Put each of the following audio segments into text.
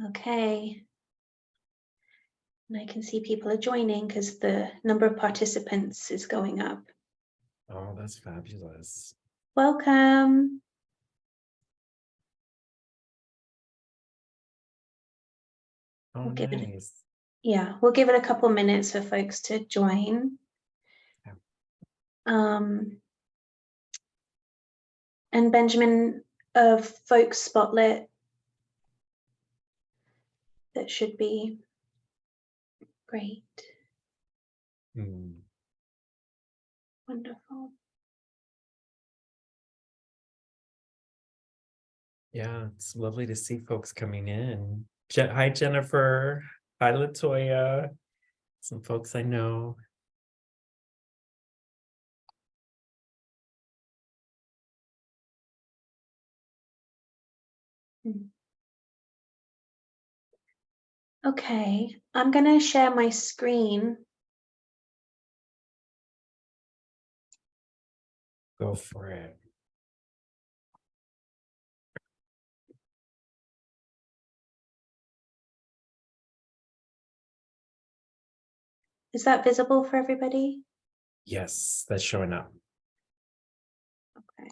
Okay. And I can see people are joining because the number of participants is going up. Oh, that's fabulous. Welcome. Oh, We'll give nice. we'll give it a couple minutes for folks to join. Yeah. And Benjamin, of Folks Spotlight, that should be great. Wonderful. Yeah, it's lovely to see folks coming in. Hi, Jennifer. Hi, Latoya. Some folks I know. Okay, I'm going to share my screen. Go for it. Is that visible for everybody? Yes, that's showing up. Okay.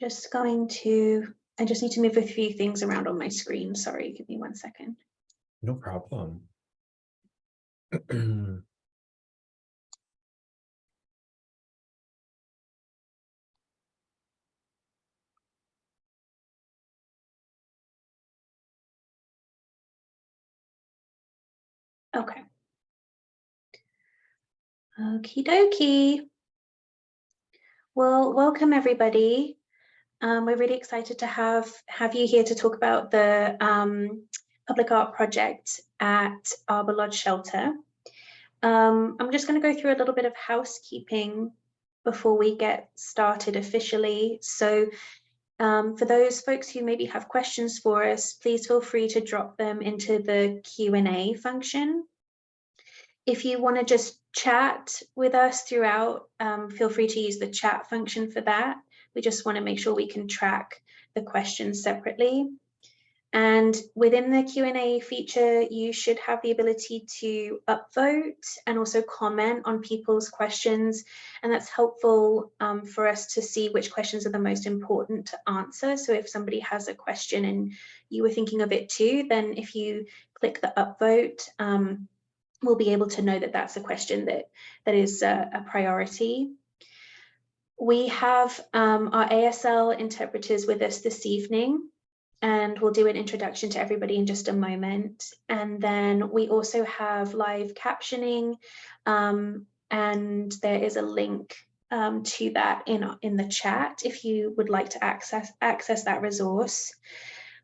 I just need to move a few things around on my screen. Sorry, give me 1 second. No problem. Okay. Okie dokie. Well, welcome everybody. We're really excited to have you here to talk about the public art project at Arbor Lodge Shelter. I'm just going to go through a little bit of housekeeping before we get started officially. So for those folks who maybe have questions for us, please feel free to drop them into the Q&A function. If you want to just chat with us throughout, feel free to use the chat function for that. We just want to make sure we can track the questions separately. And within the Q&A feature, you should have the ability to upvote and also comment on people's questions. And that's helpful for us to see which questions are the most important to answer. So if somebody has a question and you were thinking of it too, then if you click the upvote, we'll be able to know that that's a question that is a priority. We have our ASL interpreters with us this evening, and we'll do an introduction to everybody in just a moment. And then we also have live captioning, and there is a link to that in the chat if you would like to access that resource.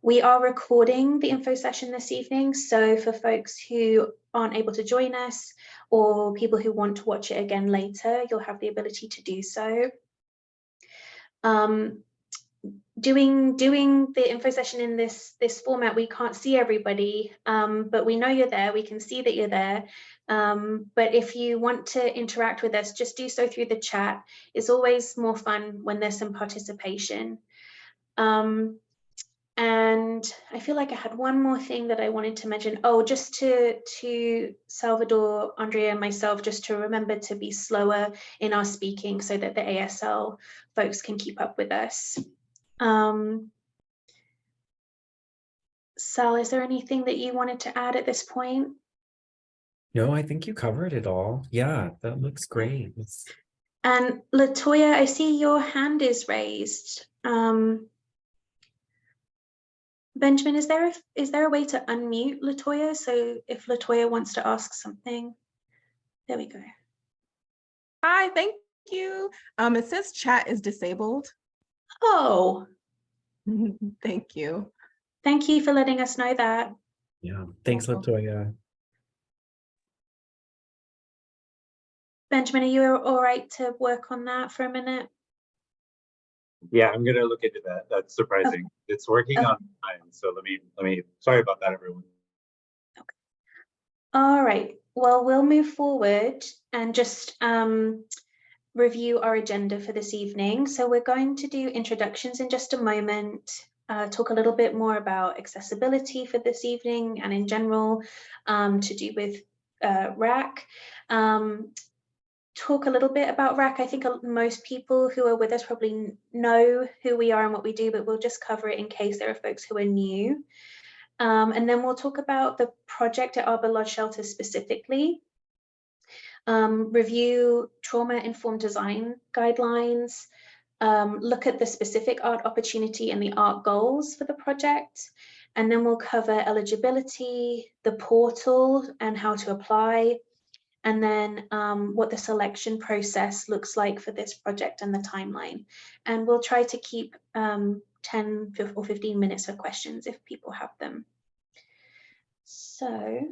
We are recording the info session this evening, so for folks who aren't able to join us or people who want to watch it again later, you'll have the ability to do so. Doing the info session in this format, we can't see everybody, but we know you're there, we can see that you're there. But if you want to interact with us, just do so through the chat. It's always more fun when there's some participation. And I feel like I had one more thing that I wanted to mention. Oh, just to Salvador, Andrea, and myself, just to remember to be slower in our speaking so that the ASL folks can keep up with us. Sal, is there anything that you wanted to add at this point? No, I think you covered it all. Yeah, that looks great. And Latoya, I see your hand is raised. Benjamin, is there a way to unmute Latoya? So if Latoya wants to ask something, there we go. Hi, thank you. It says chat is disabled. Oh. Thank you. Thank you for letting us know that. Yeah, thanks, Latoya. Benjamin, are you all right to work on that for a minute? Yeah, I'm gonna look into that. That's surprising. Okay. It's working on time. So let me. Sorry about that, everyone. Okay. All right. Well, we'll move forward and just review our agenda for this evening. So we're going to do introductions in just a moment, talk a little bit more about accessibility for this evening and in general to do with RAC. Talk a little bit about RAC. I think most people who are with us probably know who we are and what we do, but we'll just cover it in case there are folks who are new. And then we'll talk about the project at Arbor Lodge Shelter specifically, review trauma-informed design guidelines, look at the specific art opportunity and the art goals for the project, and then we'll cover eligibility, the portal and how to apply, and then what the selection process looks like for this project and the timeline. And we'll try to keep 10 or 15 minutes for questions if people have them. So,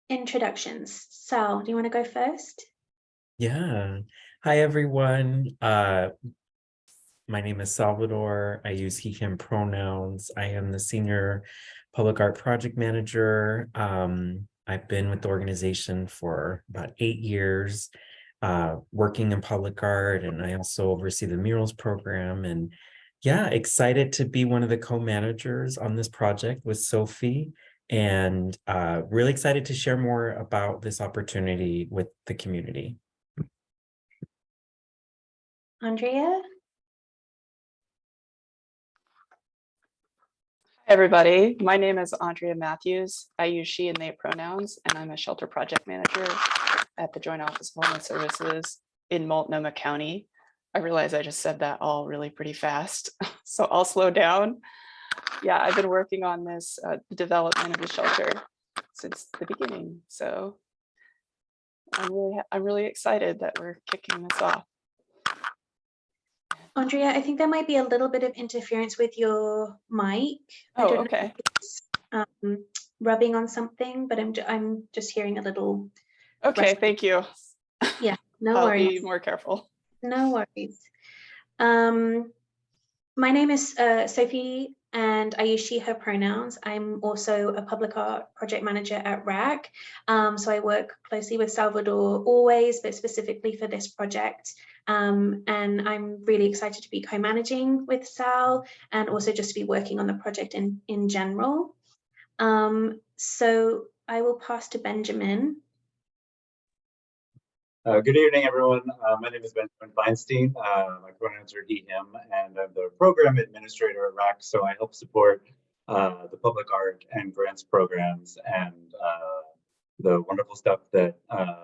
introductions. Sal, do you want to go first? Yeah. Hi, everyone. My name is Salvador. I use he, him pronouns. I am the Senior Public Art Project Manager. I've been with the organization for about 8 years, working in public art, and I also oversee the Murals program. And yeah, excited to be one of the co-managers on this project with Sophie, and really excited to share more about this opportunity with the community. Andrea? Hi, everybody. My name is Andrea Matthews. I use she and they pronouns, and I'm a shelter project manager at the Joint Office of Homeless Services in Multnomah County. I realize I just said that all really pretty fast, so I'll slow down. Yeah, I've been working on this development of the shelter since the beginning, so I'm really excited that we're kicking this off. Andrea, I think there might be a little bit of interference with your mic. I Oh, don't know okay. if it's, rubbing on something, but I'm just hearing a little. Okay, thank you. Yeah, no I'll worries. be more careful. No worries. My name is Sophie, and I use she, her pronouns. I'm also a public art project manager at RAC. So I work closely with Salvador always, but specifically for this project. And I'm really excited to be co-managing with Sal and also just to be working on the project in general. So I will pass to Benjamin. Good evening, everyone. My name is Benjamin Feinstein. My pronouns are he, him, and I'm the program administrator at RAC. So I help support the public art and grants programs and the wonderful stuff that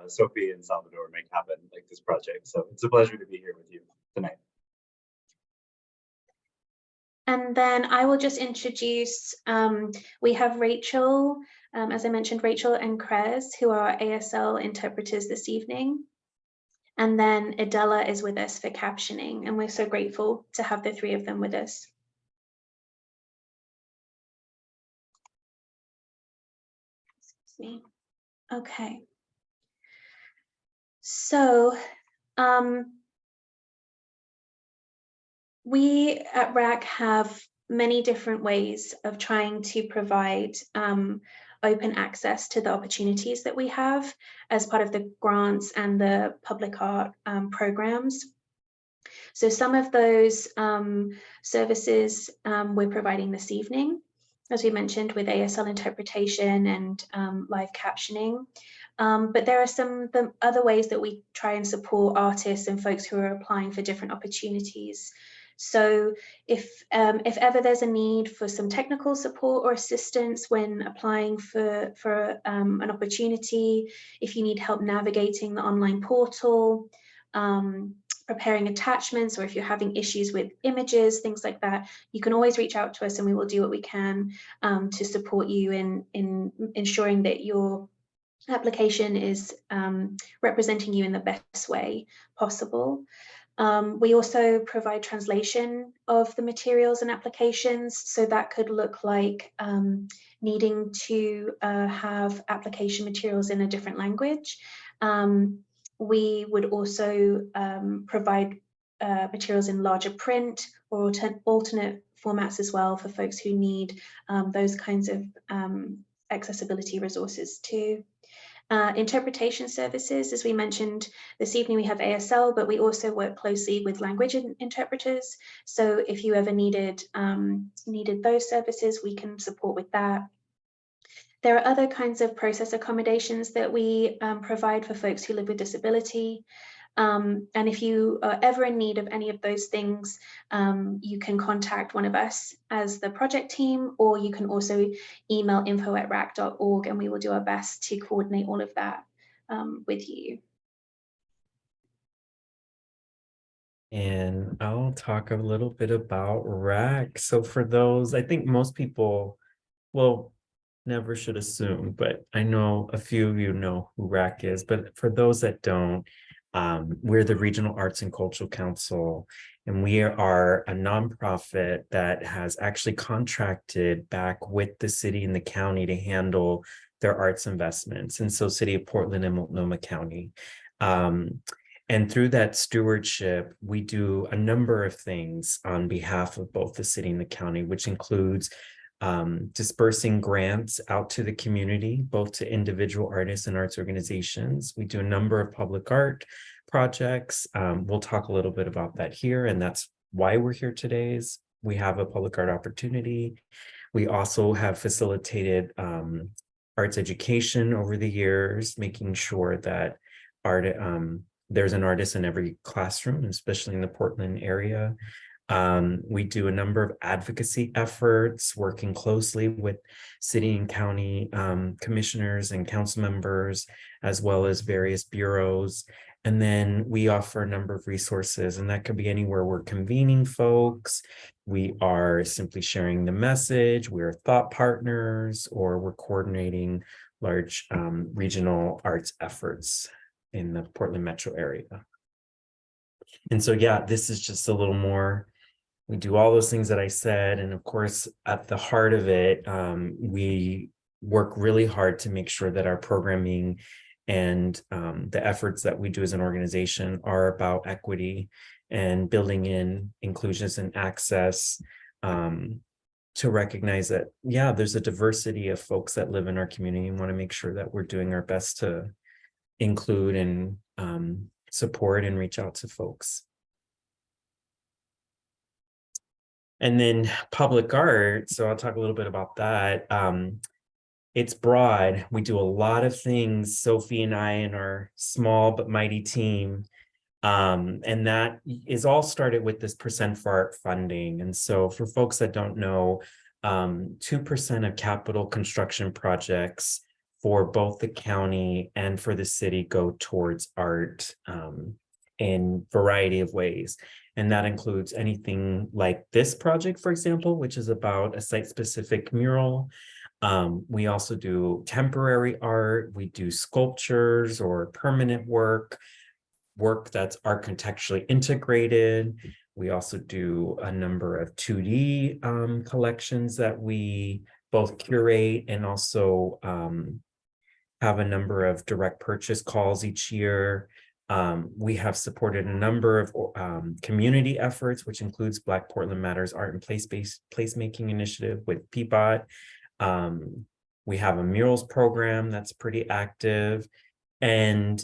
Sophie and Salvador make happen, like this project. So it's a pleasure to be here with you tonight. And then I will just introduce, we have Rachel, as I mentioned, Rachel and Krez, who are ASL interpreters this evening. And then Adela is with us for captioning, and we're so grateful to have the three of them with us. Excuse me. Okay. So, we at RAC have many different ways of trying to provide open access to the opportunities that we have as part of the grants and the public art programs. So some of those services we're providing this evening, as we mentioned, with ASL interpretation and live captioning. But there are some other ways that we try and support artists and folks who are applying for different opportunities. So if ever there's a need for some technical support or assistance when applying for an opportunity, if you need help navigating the online portal, preparing attachments, or if you're having issues with images, things like that, you can always reach out to us and we will do what we can to support you in ensuring that your application is representing you in the best way possible. We also provide translation of the materials and applications. So that could look like needing to have application materials in a different language. We would also provide materials in larger print or alternate formats as well for folks who need those kinds of accessibility resources too. Interpretation services, as we mentioned this evening, we have ASL, but we also work closely with language interpreters. So if you ever needed those services, we can support with that. There are other kinds of process accommodations that we provide for folks who live with disability. And if you are ever in need of any of those things, you can contact one of us as the project team, or you can also email info@rac.org, and we will do our best to coordinate all of that with you. And I'll talk a little bit about RAC. So for those, I think most people, well, never should assume, but I know a few of you know who RAC is, but for those that don't, we're the Regional Arts and Cultural Council, and we are a nonprofit that has actually contracted back with the city and the county to handle their arts investments. And so City of Portland and Multnomah County. And through that stewardship, we do a number of things on behalf of both the city and the county, which includes dispersing grants out to the community, both to individual artists and arts organizations. We do a number of public art projects. We'll talk a little bit about that here, and that's why we're here today. Is we have a public art opportunity. We also have facilitated arts education over the years, making sure that there's an artist in every classroom, especially in the Portland area. We do a number of advocacy efforts, working closely with city and county commissioners and council members, as well as various bureaus. And then we offer a number of resources, and that could be anywhere we're convening folks, we are simply sharing the message, we're thought partners, or we're coordinating large regional arts efforts in the Portland metro area. And so, yeah, this is just a little more. We do all those things that I said. And of course, at the heart of it, we work really hard to make sure that our programming and the efforts that we do as an organization are about equity and building in inclusions and access, to recognize that, yeah, there's a diversity of folks that live in our community, and want to make sure that we're doing our best to include and support and reach out to folks. And then public art, so I'll talk a little bit about that. It's broad. We do a lot of things, Sophie and I and our small but mighty team. And that is all started with this percent for art funding. And so for folks that don't know, 2% of capital construction projects for both the county and for the city go towards art in a variety of ways. And that includes anything like this project, for example, which is about a site-specific mural. We also do temporary art. We do sculptures or permanent work that's architecturally integrated. We also do a number of 2D collections that we both curate and also have a number of direct purchase calls each year. We have supported a number of community efforts, which includes Black Portland Matters Art and Placemaking Initiative with Peapod. We have a murals program that's pretty active. And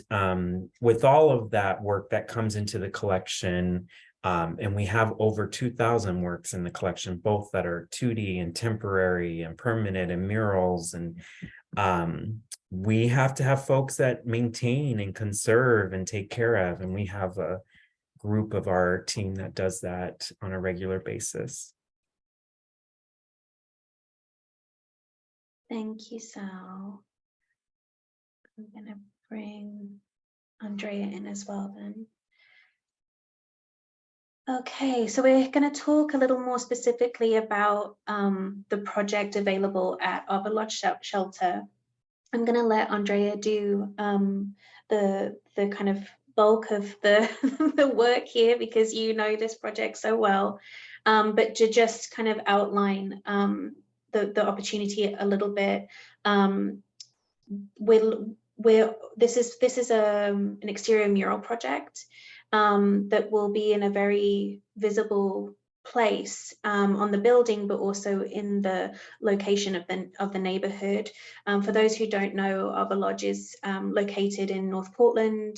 with all of that work that comes into the collection, and we have over 2,000 works in the collection, both that are 2D and temporary and permanent and murals. And we have to have folks that maintain and conserve and take care of. And we have a group of our team that does that on a regular basis. Thank you, Sal. I'm gonna bring Andrea in as well then. Okay, so we're going to talk a little more specifically about the project available at Arbor Lodge Shelter. I'm going to let Andrea do the kind of bulk of the, the work here, because you know this project so well, but to just kind of outline the opportunity a little bit. This is an exterior mural project that will be in a very visible place on the building, but also in the location of the neighborhood. For those who don't know, Arbor Lodge is located in North Portland,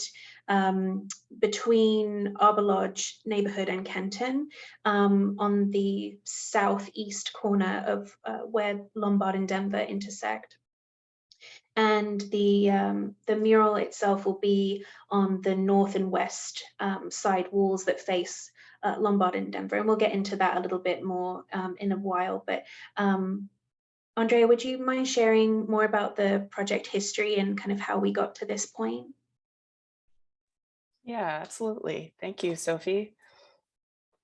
between Arbor Lodge neighborhood and Kenton, on the southeast corner of where Lombard and Denver intersect. And the mural itself will be on the north and west side walls that face Lombard and Denver, and we'll get into that a little bit more in a while. But Andrea, would you mind sharing more about the project history and kind of how we got to this point? Yeah, absolutely. Thank you, Sophie.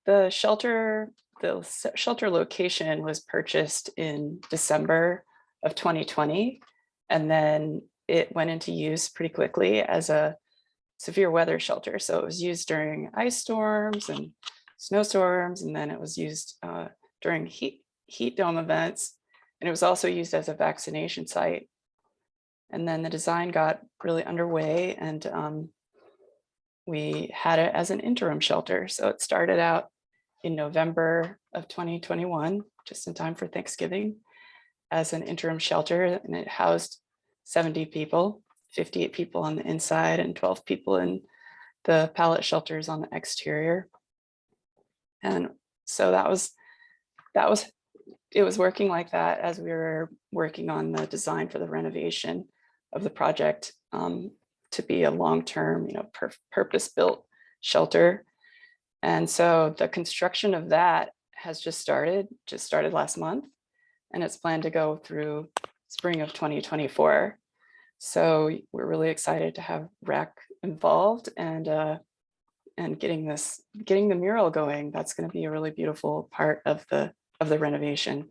The shelter location was purchased in December of 2020, and then it went into use pretty quickly as a severe weather shelter. So it was used during ice storms and snowstorms, and then it was used during heat dome events, and it was also used as a vaccination site. And then the design got really underway, and we had it as an interim shelter. So it started out in November of 2021, just in time for Thanksgiving, as an interim shelter, and it housed 70 people, 58 people on the inside and 12 people in the pallet shelters on the exterior. And so it was working like that as we were working on the design for the renovation of the project, to be a long-term, purpose-built shelter. And so the construction of that has just started last month, and it's planned to go through spring of 2024. So we're really excited to have RAC involved and getting the mural going. That's going to be a really beautiful part of the renovation.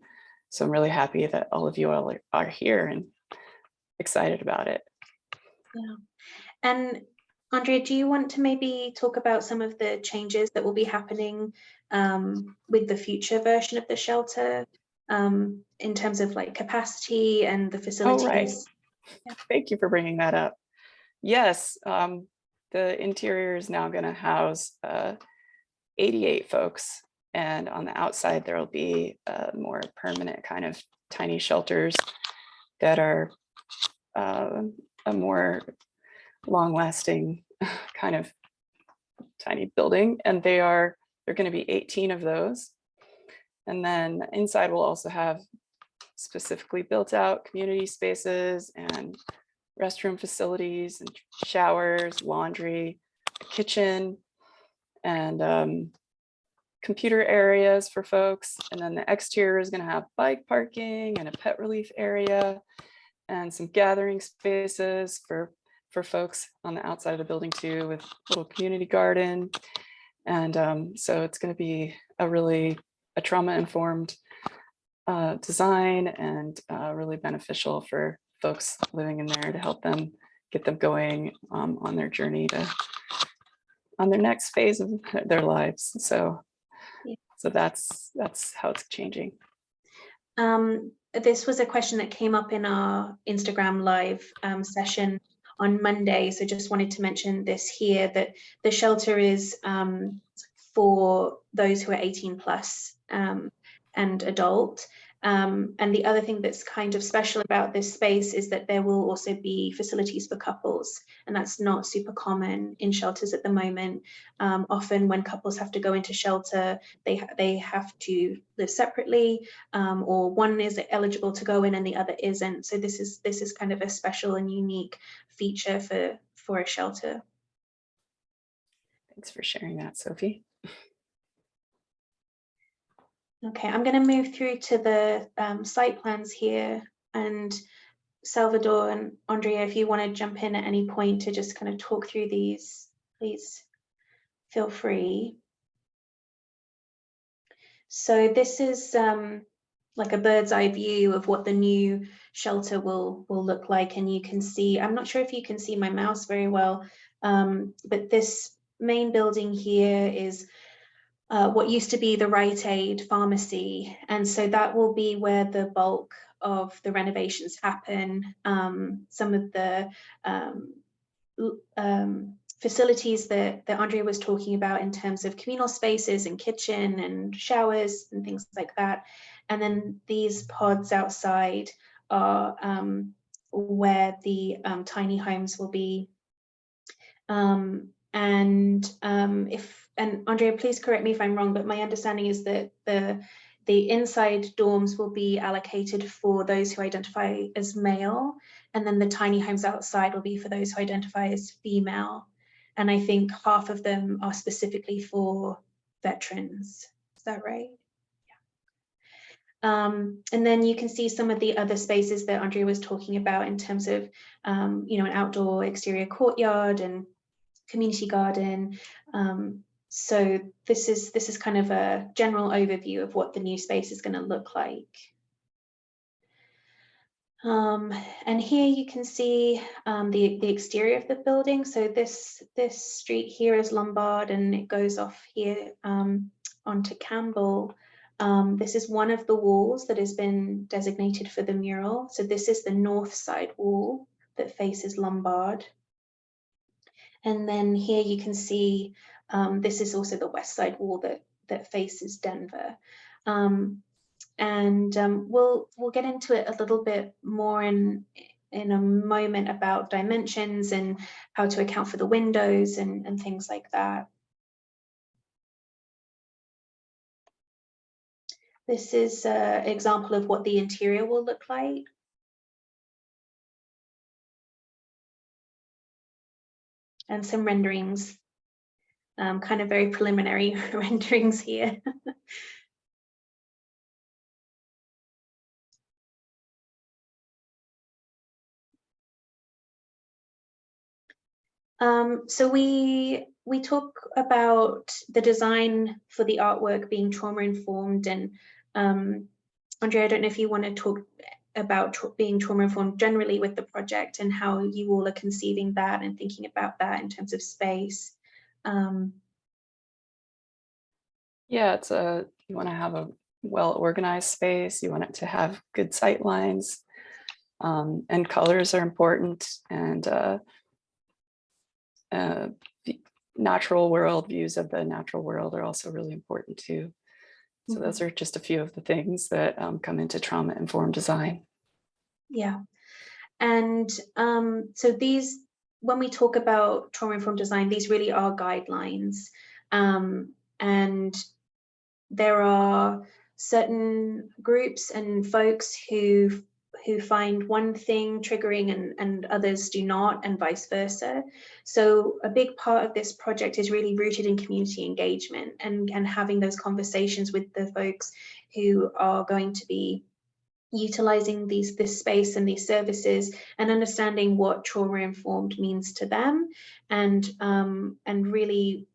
So I'm really happy that all of you all are here and excited about it. Yeah. And Andrea, do you want to maybe talk about some of the changes that will be happening with the future version of the shelter, in terms of like capacity and the facilities? Oh, right. Yeah. Thank you for bringing that up. Yes, the interior is now going to house 88 folks, and on the outside there will be more permanent kind of tiny shelters that are a more long-lasting kind of tiny building, and they're going to be 18 of those. And then inside we'll also have specifically built out community spaces and restroom facilities and showers, laundry, a kitchen, and computer areas for folks. And then the exterior is going to have bike parking and a pet relief area and some gathering spaces for folks on the outside of the building too, with a little community garden. And so it's going to be a trauma-informed design, and really beneficial for folks living in there to help them get them going on their journey on their next phase of their lives. So, Yeah. So that's how it's changing. This was a question that came up in our Instagram live session on Monday. So just wanted to mention this here, that the shelter is for those who are 18 plus and adult. And the other thing that's kind of special about this space is that there will also be facilities for couples, and that's not super common in shelters at the moment. Often when couples have to go into shelter, they have to live separately, or one is eligible to go in and the other isn't. So this is kind of a special and unique feature for a shelter. Thanks for sharing that, Sophie. Okay, I'm going to move through to the site plans here, and Salvador and Andrea, if you want to jump in at any point to just kind of talk through these, please feel free. So this is like a bird's eye view of what the new shelter will look like, and you can see, I'm not sure if you can see my mouse very well, but this main building here is what used to be the Rite Aid pharmacy, and so that will be where the bulk of the renovations happen. Some of the facilities that Andrea was talking about in terms of communal spaces and kitchen and showers and things like that. And then these pods outside are where the tiny homes will be. And Andrea, please correct me if I'm wrong, but my understanding is that the inside dorms will be allocated for those who identify as male, and then the tiny homes outside will be for those who identify as female. And I think half of them are specifically for veterans. Is that right? And then you can see some of the other spaces that Andrea was talking about in terms of, you know, an outdoor exterior courtyard and community garden. So this is kind of a general overview of what the new space is going to look like. And here you can see the exterior of the building. So this street here is Lombard, and it goes off here onto Campbell. This is one of the walls that has been designated for the mural. So this is the north side wall that faces Lombard. And then here you can see this is also the west side wall that faces Denver. We'll get into it a little bit more in a moment about dimensions and how to account for the windows and things like that. This is an example of what the interior will look like. And some renderings, kind of very preliminary renderings here. So we talk about the design for the artwork being trauma informed, and Andrea, I don't know if you want to talk about being trauma informed generally with the project and how you all are conceiving that and thinking about that in terms of space. Yeah, it's you want to have a well-organized space. You want it to have good sight lines, and colors are important, and natural world views of the natural world are also really important too. So those are just a few of the things that come into trauma-informed design. Yeah, and so these, when we talk about trauma-informed design, these really are guidelines, and there are certain groups and folks who find one thing triggering and others do not, and vice versa. So a big part of this project is really rooted in community engagement and having those conversations with the folks who are going to be utilizing this space and these services, and understanding what trauma-informed means to them, and really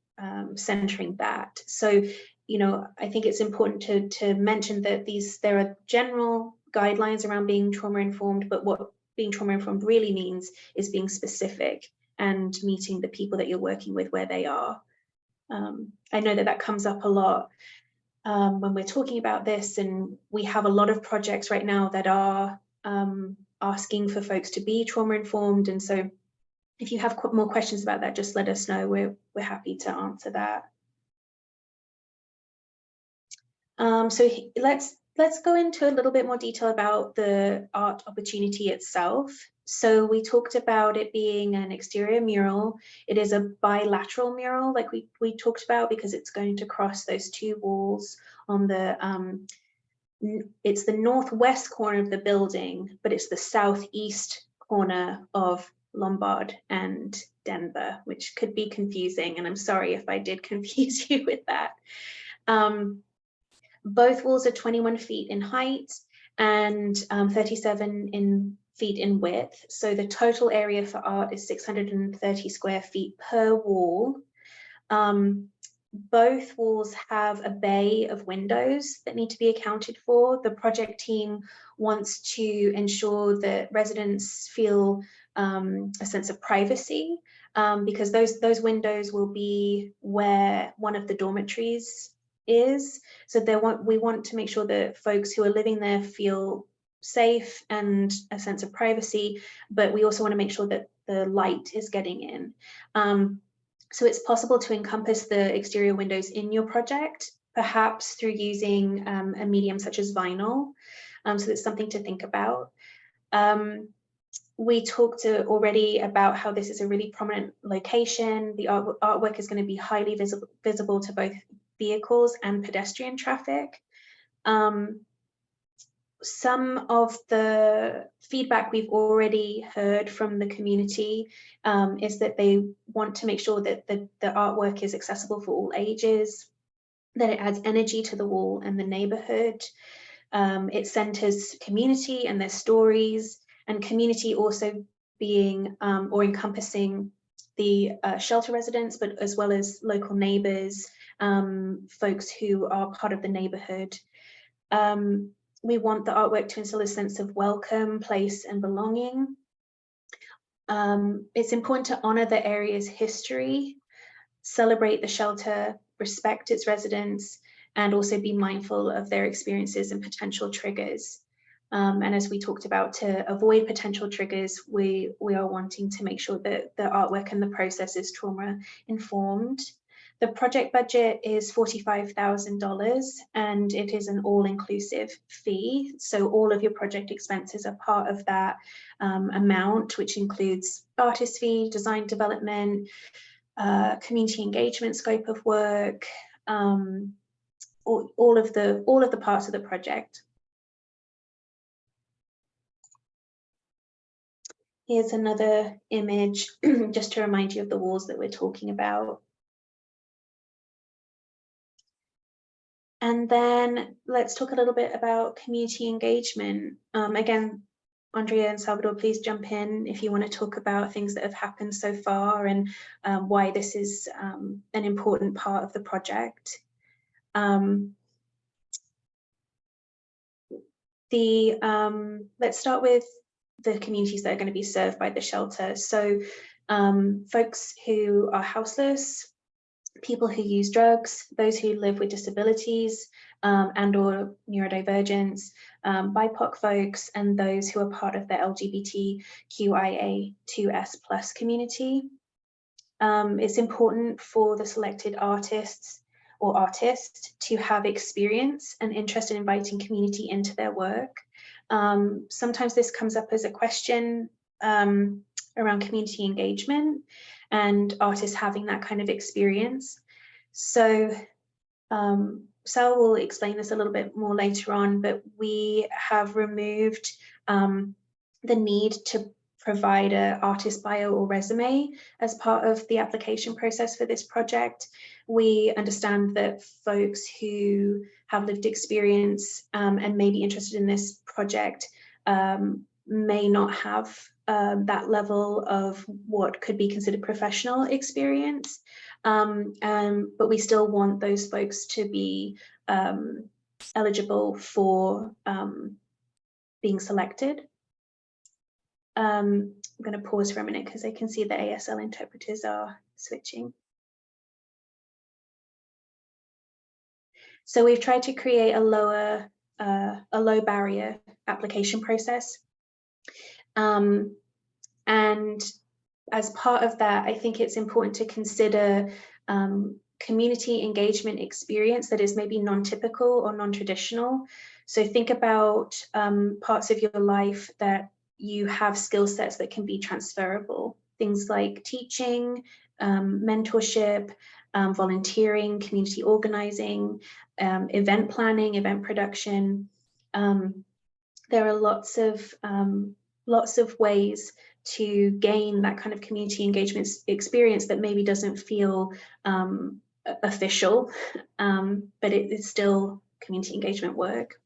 centering that. So, you know, I think it's important to mention that there are general guidelines around being trauma-informed, but what being trauma-informed really means is being specific and meeting the people that you're working with where they are. I know that comes up a lot when we're talking about this, and we have a lot of projects right now that are asking for folks to be trauma-informed, and so if you have more questions about that, just let us know. We're happy to answer that. So let's go into a little bit more detail about the art opportunity itself. So we talked about it being an exterior mural. It is a bilateral mural, like we talked about, because it's going to cross those two walls on the, it's the northwest corner of the building, but it's the southeast corner of Lombard and Denver, which could be confusing. And I'm sorry if I did confuse you with that. Both walls are 21 feet in height and 37 feet in width. So the total area for art is 630 square feet per wall. Both walls have a bay of windows that need to be accounted for. The project team wants to ensure that residents feel a sense of privacy, because those windows will be where one of the dormitories is. So we want to make sure that folks who are living there feel safe and a sense of privacy, but we also want to make sure that the light is getting in. So it's possible to encompass the exterior windows in your project, perhaps through using a medium such as vinyl. So that's something to think about. We talked already about how this is a really prominent location. The artwork is going to be highly visible to both vehicles and pedestrian traffic. Some of the feedback we've already heard from the community is that they want to make sure that the artwork is accessible for all ages, that it adds energy to the wall and the neighborhood. It centers community and their stories, and community also being or encompassing the shelter residents, but as well as local neighbors, folks who are part of the neighborhood. We want the artwork to instill a sense of welcome, place, and belonging. It's important to honor the area's history, celebrate the shelter, respect its residents, and also be mindful of their experiences and potential triggers. And as we talked about, to avoid potential triggers, we are wanting to make sure that the artwork and the process is trauma informed. The project budget is $45,000 and it is an all-inclusive fee. So all of your project expenses are part of that amount, which includes artist fee, design development, community engagement scope of work, all of the parts of the project. Here's another image just to remind you of the walls that we're talking about. And then let's talk a little bit about community engagement. Again, Andrea and Salvador, please jump in if you want to talk about things that have happened so far and why this is an important part of the project. Let's start with the communities that are going to be served by the shelter. So folks who are houseless, people who use drugs, those who live with disabilities and or neurodivergence, BIPOC folks, and those who are part of the LGBTQIA2S+ community. It's important for the selected artist to have experience and interest in inviting community into their work. Sometimes this comes up as a question around community engagement and artists having that kind of experience. So Sal will explain this a little bit more later on, but we have removed the need to provide an artist bio or resume as part of the application process for this project. We understand that folks who have lived experience and may be interested in this project may not have that level of what could be considered professional experience, but we still want those folks to be eligible for being selected. I'm going to pause for a minute because I can see the ASL interpreters are switching. So we've tried to create a low barrier application process. And as part of that, I think it's important to consider community engagement experience that is maybe non-typical or non-traditional. So think about parts of your life that you have skill sets that can be transferable. Things like teaching, mentorship, volunteering, community organizing, event planning, event production. There are lots of ways to gain that kind of community engagement experience that maybe doesn't feel official, but it is still community engagement work.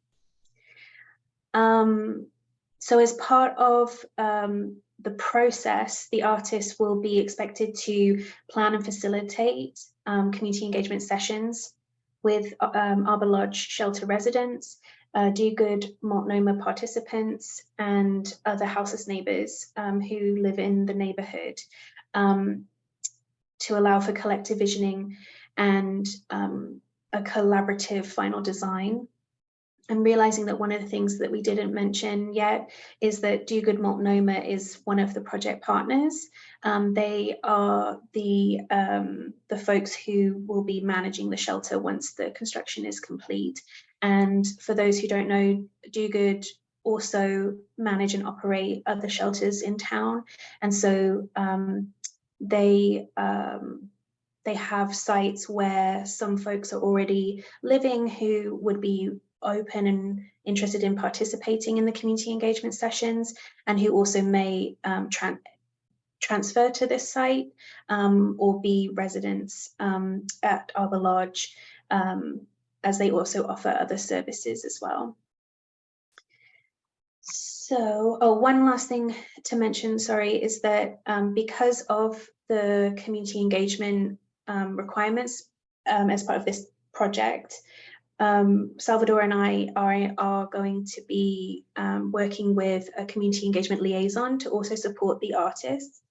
So as part of the process, the artist will be expected to plan and facilitate community engagement sessions with Arbor Lodge shelter residents, Do Good Multnomah participants, and other houseless neighbours who live in the neighbourhood, to allow for collective visioning and a collaborative final design. I'm realizing that one of the things that we didn't mention yet is that Do Good Multnomah is one of the project partners. They are the folks who will be managing the shelter once the construction is complete. And for those who don't know, Do Good also manage and operate other shelters in town. And so they have sites where some folks are already living who would be open and interested in participating in the community engagement sessions, and who also may transfer to this site or be residents at Arbor Lodge, as they also offer other services as well. So, one last thing to mention, sorry, is that because of the community engagement requirements as part of this project, Salvador and I are going to be working with a community engagement liaison to also support the artists.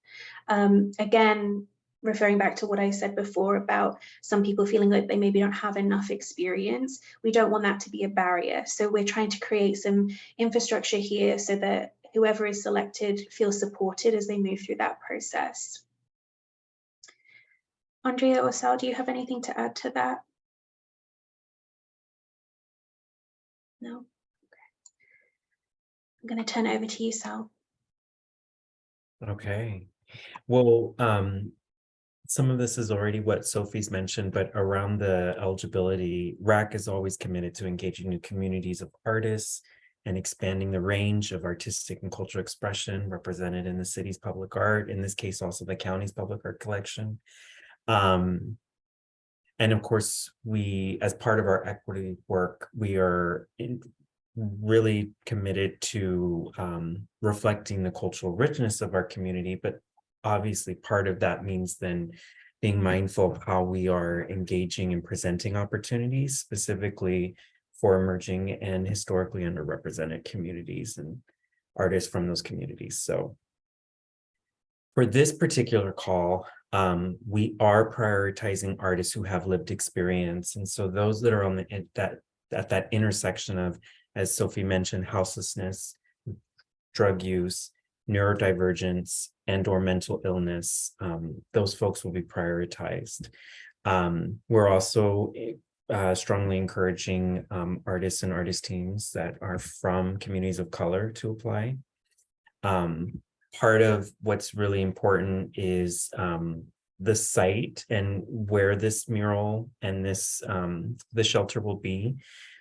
Again, referring back to what I said before about some people feeling like they maybe don't have enough experience, we don't want that to be a barrier. So we're trying to create some infrastructure here so that whoever is selected feels supported as they move through that process. Andrea or Sal, do you have anything to add to that? No? Okay. I'm going to turn it over to you, Sal. Okay. Well, some of this is already what Sophie's mentioned, but around the eligibility, RAC is always committed to engaging new communities of artists and expanding the range of artistic and cultural expression represented in the city's public art, in this case, also the county's public art collection. And of course, we, as part of our equity work, we are really committed to reflecting the cultural richness of our community, but obviously part of that means then being mindful of how we are engaging and presenting opportunities specifically for emerging and historically underrepresented communities and artists from those communities. So for this particular call, we are prioritizing artists who have lived experience. And so those that are on that intersection of, as Sophie mentioned, houselessness, drug use, neurodivergence, and/or mental illness, those folks will be prioritized. We're also strongly encouraging artists and artist teams that are from communities of color to apply. Part of what's really important is the site and where this mural and this the shelter will be.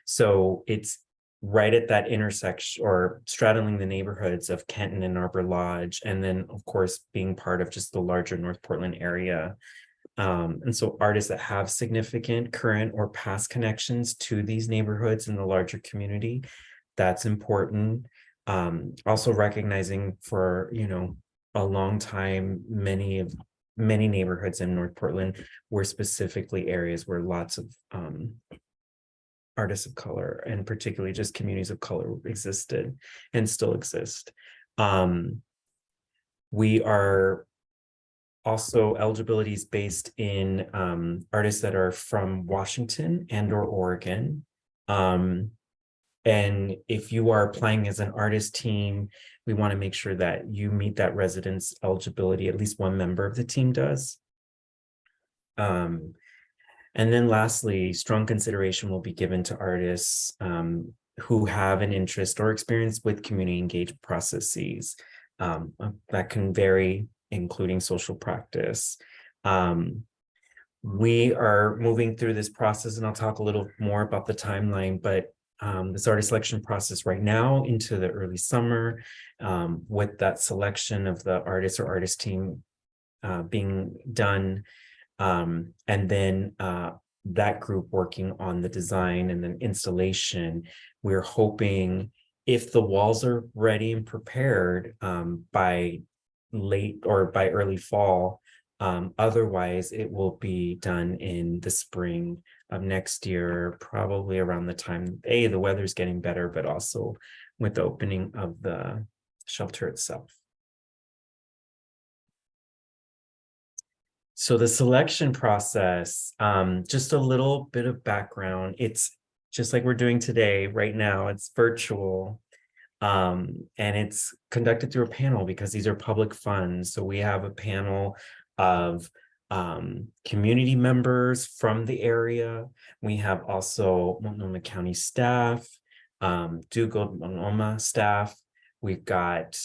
So it's right at that intersection or straddling the neighborhoods of Kenton and Arbor Lodge, and then of course being part of just the larger North Portland area. And so artists that have significant current or past connections to these neighborhoods in the larger community, that's important. Also recognizing for, you know, a long time, many neighborhoods in North Portland were specifically areas where lots of artists of color and particularly just communities of color existed and still exist. We are also eligibilities based in artists that are from Washington and/or Oregon. And if you are applying as an artist team, we want to make sure that you meet that residence eligibility, at least one member of the team does. And then lastly, strong consideration will be given to artists who have an interest or experience with community engagement processes. That can vary, including social practice. We are moving through this process, and I'll talk a little more about the timeline, but this artist selection process right now into the early summer, with that selection of the artist or artist team being done, and then that group working on the design and then installation. We're hoping if the walls are ready and prepared by late or by early fall, otherwise it will be done in the spring of next year, probably around the time the weather's getting better, but also with the opening of the shelter itself. So the selection process, just a little bit of background. It's just like we're doing today, right now. It's virtual. And it's conducted through a panel because these are public funds. So we have a panel of community members from the area. We have also Multnomah County staff, Dugal Multnomah staff. We've got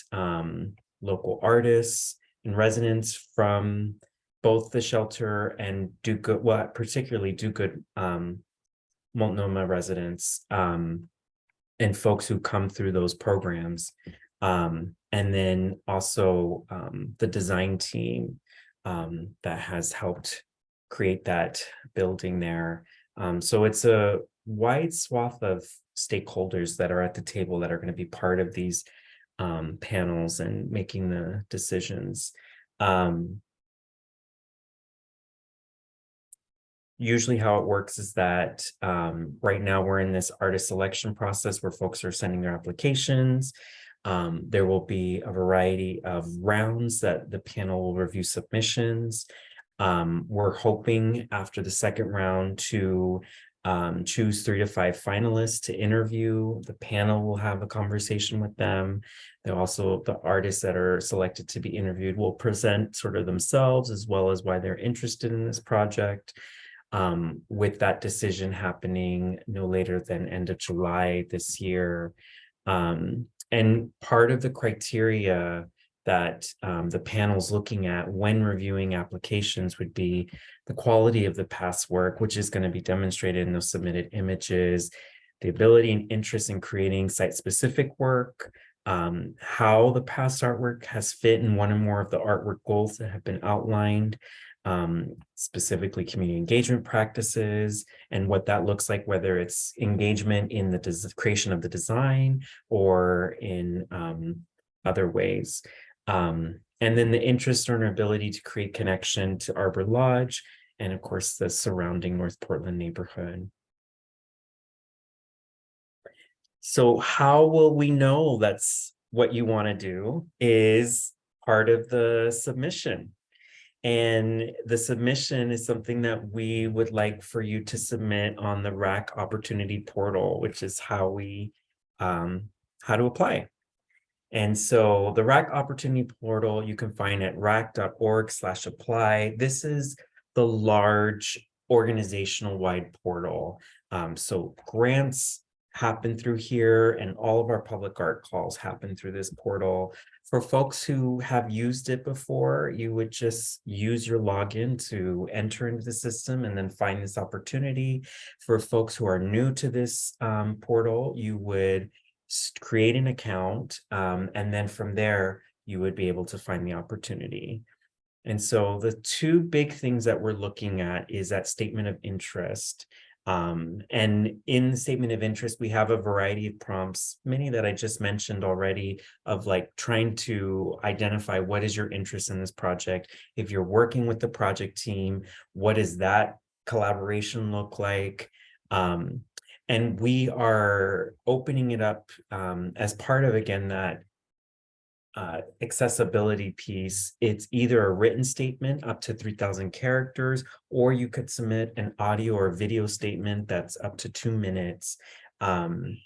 local artists and residents from both the shelter and do good, well, particularly do good Multnomah residents and folks who come through those programs. And then also the design team that has helped create that building there. So it's a wide swath of stakeholders that are at the table that are going to be part of these panels and making the decisions. Usually how it works is that right now we're in this artist selection process where folks are sending their applications. There will be a variety of rounds that the panel will review submissions. We're hoping after the second round to choose 3 to 5 finalists to interview. The panel will have a conversation with them. They'll also, the artists that are selected to be interviewed will present sort of themselves as well as why they're interested in this project. With that decision happening no later than end of July this year. And part of the criteria that the panel's looking at when reviewing applications would be the quality of the past work, which is going to be demonstrated in those submitted images, the ability and interest in creating site-specific work, how the past artwork has fit in one or more of the artwork goals that have been outlined, specifically community engagement practices and what that looks like, whether it's engagement in the creation of the design or in other ways. And then the interest or an ability to create connection to Arbor Lodge and of course the surrounding North Portland neighborhood. So how will we know that's what you want to do is part of the submission. And the submission is something that we would like for you to submit on the RAC Opportunity Portal, which is how we, how to apply. And so the RAC Opportunity Portal, you can find at rac.org/apply. This is the large organizational-wide portal. So grants happen through here and all of our public art calls happen through this portal. For folks who have used it before, you would just use your login to enter into the system and then find this opportunity. For folks who are new to this portal, you would create an account and then from there, you would be able to find the opportunity. And so the two big things that we're looking at is that statement of interest. And in the statement of interest, we have a variety of prompts, many that I just mentioned already, of like trying to identify what is your interest in this project. If you're working with the project team, what does that collaboration look like? And we are opening it up as part of, again, that accessibility piece. It's either a written statement up to 3,000 characters, or you could submit an audio or video statement that's up to 2 minutes. And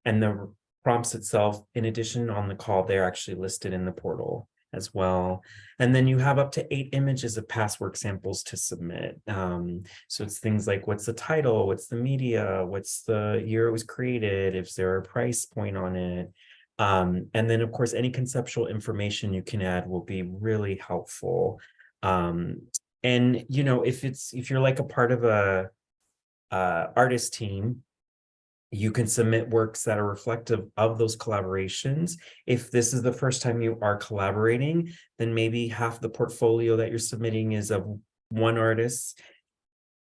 the prompts itself, in addition on the call, they're actually listed in the portal as well. And then you have up to 8 images of past work samples to submit. So it's things like what's the title, what's the media, what's the year it was created, is there a price point on it? And then of course, any conceptual information you can add will be really helpful. And you know, if you're like a part of a artist team, you can submit works that are reflective of those collaborations. If this is the first time you are collaborating, then maybe half the portfolio that you're submitting is of one artist,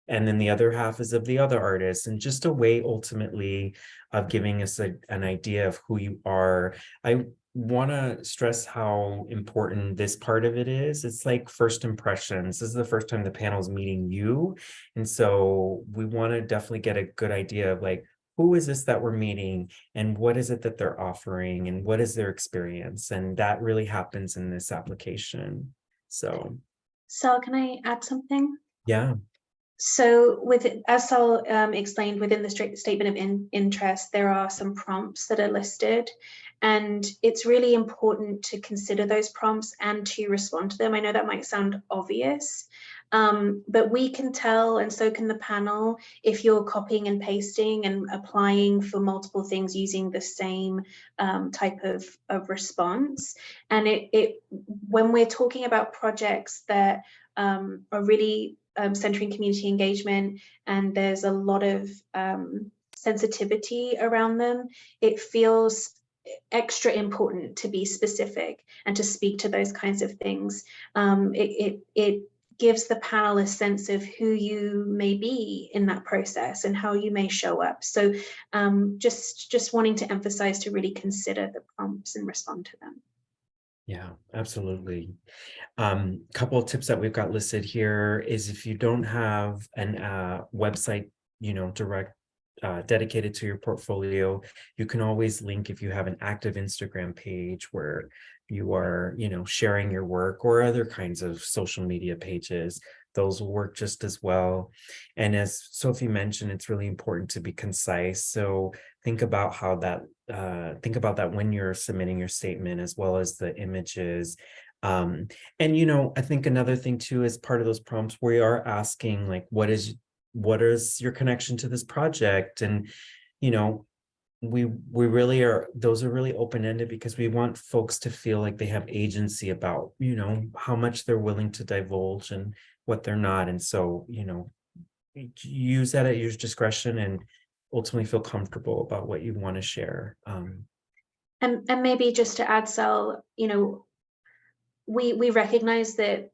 and then the other half is of the other artist, and just a way ultimately of giving us an idea of who you are. I want to stress how important this part of it is. It's like first impressions. This is the first time the panel is meeting you. And so we want to definitely get a good idea of like, who is this that we're meeting and what is it that they're offering and what is their experience? And that really happens in this application. So Sal, can I add something? yeah. So as Sal explained, within the statement of interest, there are some prompts that are listed, and it's really important to consider those prompts and to respond to them. I know that might sound obvious, but we can tell, and so can the panel, if you're copying and pasting and applying for multiple things using the same type of response. And when we're talking about projects that are really centering community engagement, and there's a lot of sensitivity around them, it feels extra important to be specific and to speak to those kinds of things. It gives the panel a sense of who you may be in that process and how you may show up. So just wanting to emphasize to really consider the prompts and respond to them. Yeah, absolutely. Couple of tips that we've got listed here is if you don't have an website, direct dedicated to your portfolio, you can always link if you have an active Instagram page where you are, sharing your work, or other kinds of social media pages. Those will work just as well. And as Sophie mentioned, it's really important to be concise. So think about how that, when you're submitting your statement, as well as the images. And, I think another thing too, is part of those prompts, we are asking, like, what is your connection to this project? And, we really are, those are really open-ended, because we want folks to feel like they have agency about, how much they're willing to divulge and what they're not. And so, use that at your discretion and ultimately feel comfortable about what you want to share. And maybe just to add, Sal, we recognize that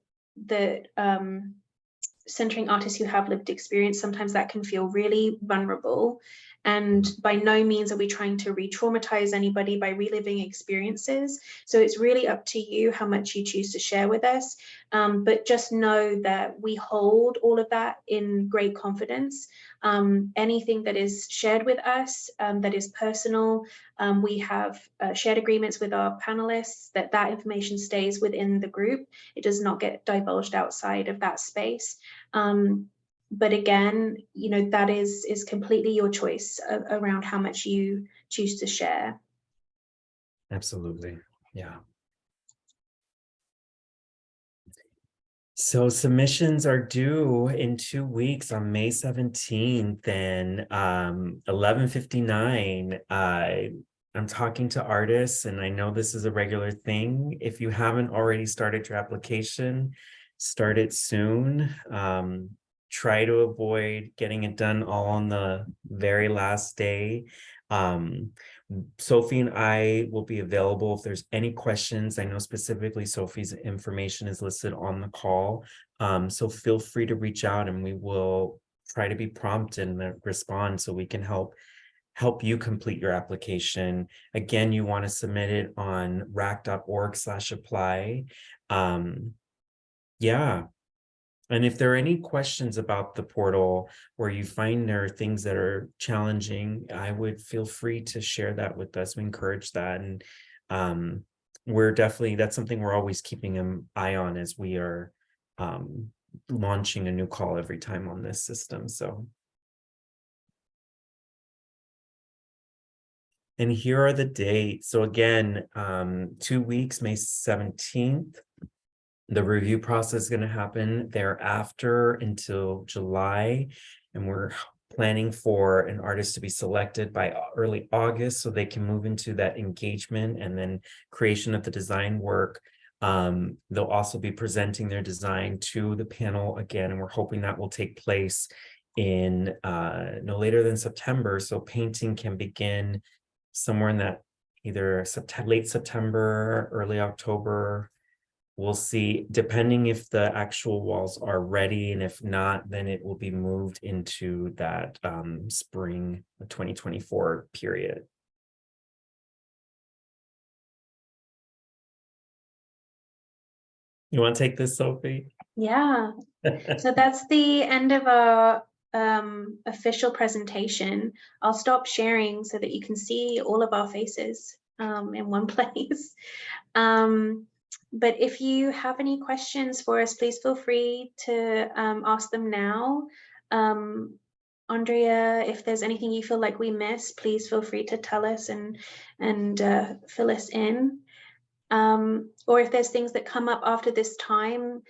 centering artists who have lived experience, sometimes that can feel really vulnerable. And by no means are we trying to re-traumatize anybody by reliving experiences. So it's really up to you how much you choose to share with us. But just know that we hold all of that in great confidence. Anything that is shared with us that is personal, we have shared agreements with our panelists that information stays within the group. It does not get divulged outside of that space. But again, that is completely your choice around how much you choose to share. Absolutely. Yeah. So submissions are due in 2 weeks on May 17th, and 11:59. I'm talking to artists, and I know this is a regular thing. If you haven't already started your application, start it soon. Try to avoid getting it done all on the very last day. Sophie and I will be available if there's any questions. I know specifically Sophie's information is listed on the call. So feel free to reach out, and we will try to be prompt and respond so we can help you complete your application. Again, you want to submit it on rack.org/apply. Yeah. And if there are any questions about the portal, where you find there are things that are challenging, I would feel free to share that with us. We encourage that. And that's something we're always keeping an eye on, as we are launching a new call every time on this system. So. And here are the dates. So again, 2 weeks, May 17th. The review process is going to happen thereafter until July, and we're planning for an artist to be selected by early August so they can move into that engagement and then creation of the design work. They'll also be presenting their design to the panel again, and we're hoping that will take place in no later than September, so painting can begin somewhere in that either late September, early October. We'll see, depending if the actual walls are ready, and if not, then it will be moved into that spring 2024 period. You want to take this, Sophie? Yeah. So that's the end of our official presentation. I'll stop sharing so that you can see all of our faces in one place. But if you have any questions for us, please feel free to ask them now. Andrea, if there's anything you feel like we missed, please feel free to tell us and fill us in. Or if there's things that come up after this time,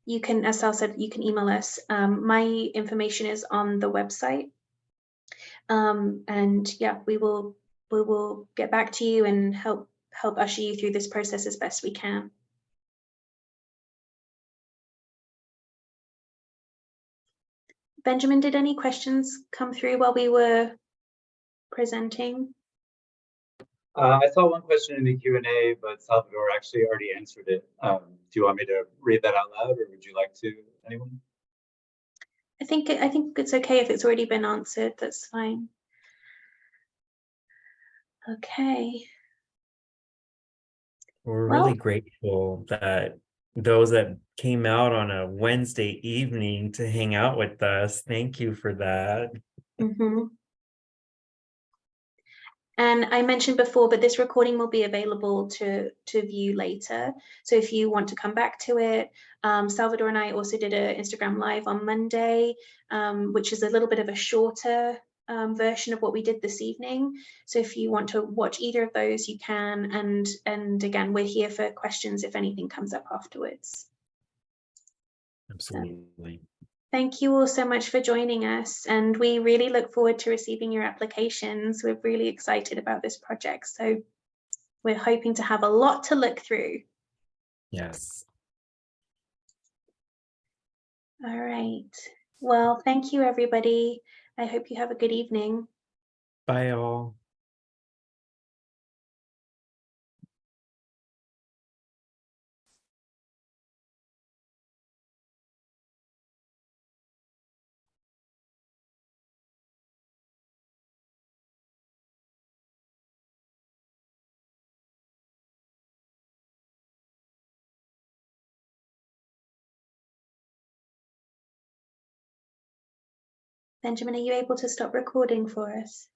you can, as Sal said, you can email us. My information is on the website. And yeah, we will get back to you and help usher you through this process as best we can. Benjamin, did any questions come through while we were presenting? I saw one question in the Q&A, but Salvador actually already answered it. Do you want me to read that out loud, or would you like to, anyone? I think it's okay if it's already been answered. That's fine. Okay. We're Well, really grateful that those that came out on a Wednesday evening to hang out with us. Thank you for that. And I mentioned before, but this recording will be available to view later. So if you want to come back to it, Salvador and I also did an Instagram Live on Monday, which is a little bit of a shorter version of what we did this evening. So if you want to watch either of those, you can. And again, we're here for questions if anything comes up afterwards. Absolutely. Thank you all so much for joining us, and we really look forward to receiving your applications. We're really excited about this project, so we're hoping to have a lot to look through. Yes. All right. Well, thank you, everybody. I hope you have a good evening. Bye, all. Benjamin, are you able to stop recording for us?